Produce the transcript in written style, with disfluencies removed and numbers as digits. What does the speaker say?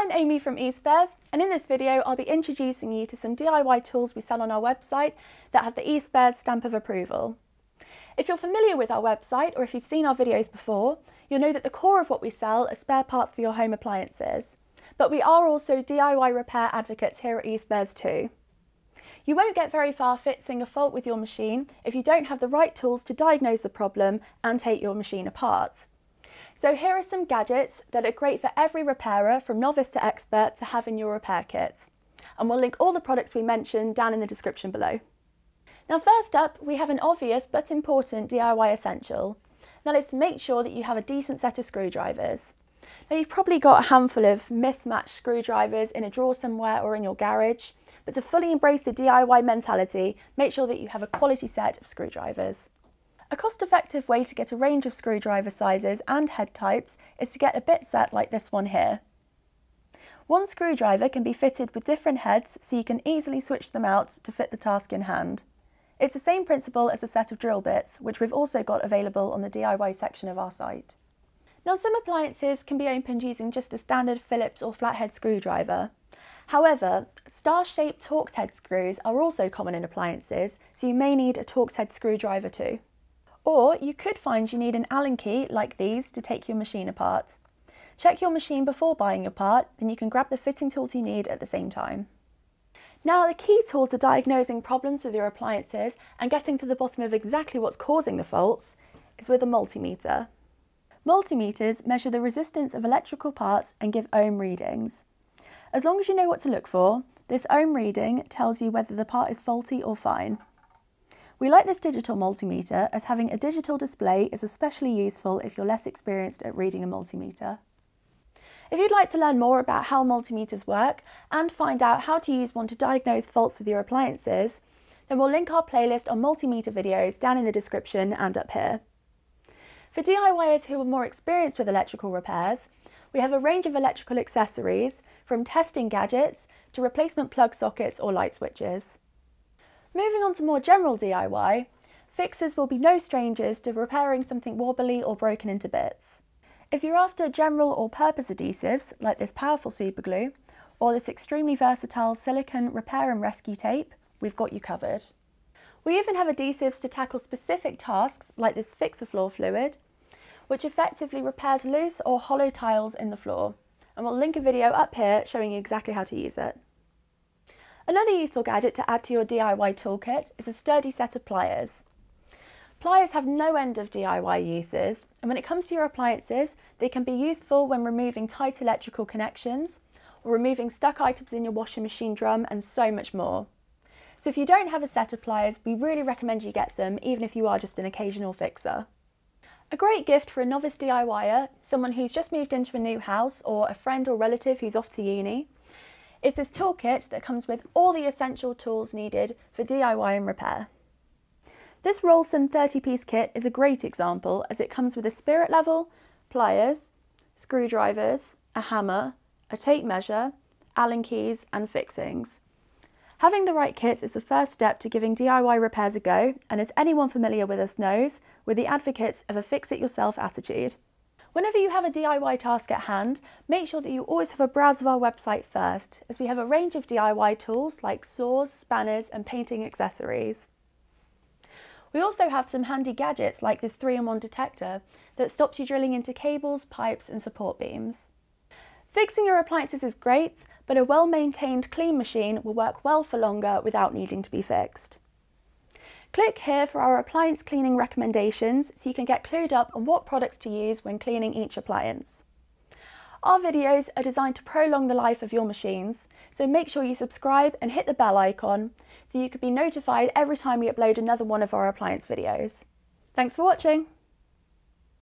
I'm Amy from eSpares, and in this video I'll be introducing you to some DIY tools we sell on our website that have the eSpares stamp of approval. If you're familiar with our website, or if you've seen our videos before, you'll know that the core of what we sell are spare parts for your home appliances. But we are also DIY repair advocates here at eSpares too. You won't get very far fixing a fault with your machine if you don't have the right tools to diagnose the problem and take your machine apart. So here are some gadgets that are great for every repairer, from novice to expert, to have in your repair kits. And we'll link all the products we mentioned down in the description below. Now first up, we have an obvious but important DIY essential. That is to make sure that you have a decent set of screwdrivers. Now you've probably got a handful of mismatched screwdrivers in a drawer somewhere or in your garage, but to fully embrace the DIY mentality, make sure that you have a quality set of screwdrivers. A cost-effective way to get a range of screwdriver sizes and head types is to get a bit set like this one here. One screwdriver can be fitted with different heads, so you can easily switch them out to fit the task in hand. It's the same principle as a set of drill bits, which we've also got available on the DIY section of our site. Now some appliances can be opened using just a standard Phillips or flathead screwdriver. However, star-shaped Torx head screws are also common in appliances, so you may need a Torx head screwdriver too. Or you could find you need an Allen key like these to take your machine apart. Check your machine before buying your part, then you can grab the fitting tools you need at the same time. Now the key tool to diagnosing problems with your appliances and getting to the bottom of exactly what's causing the faults is with a multimeter. Multimeters measure the resistance of electrical parts and give ohm readings. As long as you know what to look for, this ohm reading tells you whether the part is faulty or fine. We like this digital multimeter as having a digital display is especially useful if you're less experienced at reading a multimeter. If you'd like to learn more about how multimeters work and find out how to use one to diagnose faults with your appliances, then we'll link our playlist on multimeter videos down in the description and up here. For DIYers who are more experienced with electrical repairs, we have a range of electrical accessories, from testing gadgets to replacement plug sockets or light switches. Moving on to more general DIY, fixers will be no strangers to repairing something wobbly or broken into bits. If you're after general or purpose adhesives, like this powerful super glue, or this extremely versatile silicone repair and rescue tape, we've got you covered. We even have adhesives to tackle specific tasks, like this fixer floor fluid, which effectively repairs loose or hollow tiles in the floor. And we'll link a video up here showing you exactly how to use it. Another useful gadget to add to your DIY toolkit is a sturdy set of pliers. Pliers have no end of DIY uses, and when it comes to your appliances, they can be useful when removing tight electrical connections, or removing stuck items in your washing machine drum, and so much more. So if you don't have a set of pliers, we really recommend you get some, even if you are just an occasional fixer. A great gift for a novice DIYer, someone who's just moved into a new house, or a friend or relative who's off to uni, is this toolkit that comes with all the essential tools needed for DIY and repair. This Rolson 30-piece kit is a great example, as it comes with a spirit level, pliers, screwdrivers, a hammer, a tape measure, Allen keys and fixings. Having the right kit is the first step to giving DIY repairs a go, and as anyone familiar with us knows, we're the advocates of a fix-it-yourself attitude. Whenever you have a DIY task at hand, make sure that you always have a browse of our website first, as we have a range of DIY tools like saws, spanners and painting accessories. We also have some handy gadgets like this 3-in-1 detector that stops you drilling into cables, pipes and support beams. Fixing your appliances is great, but a well-maintained clean machine will work well for longer without needing to be fixed. Click here for our appliance cleaning recommendations so you can get clued up on what products to use when cleaning each appliance. Our videos are designed to prolong the life of your machines, so make sure you subscribe and hit the bell icon so you can be notified every time we upload another one of our appliance videos. Thanks for watching!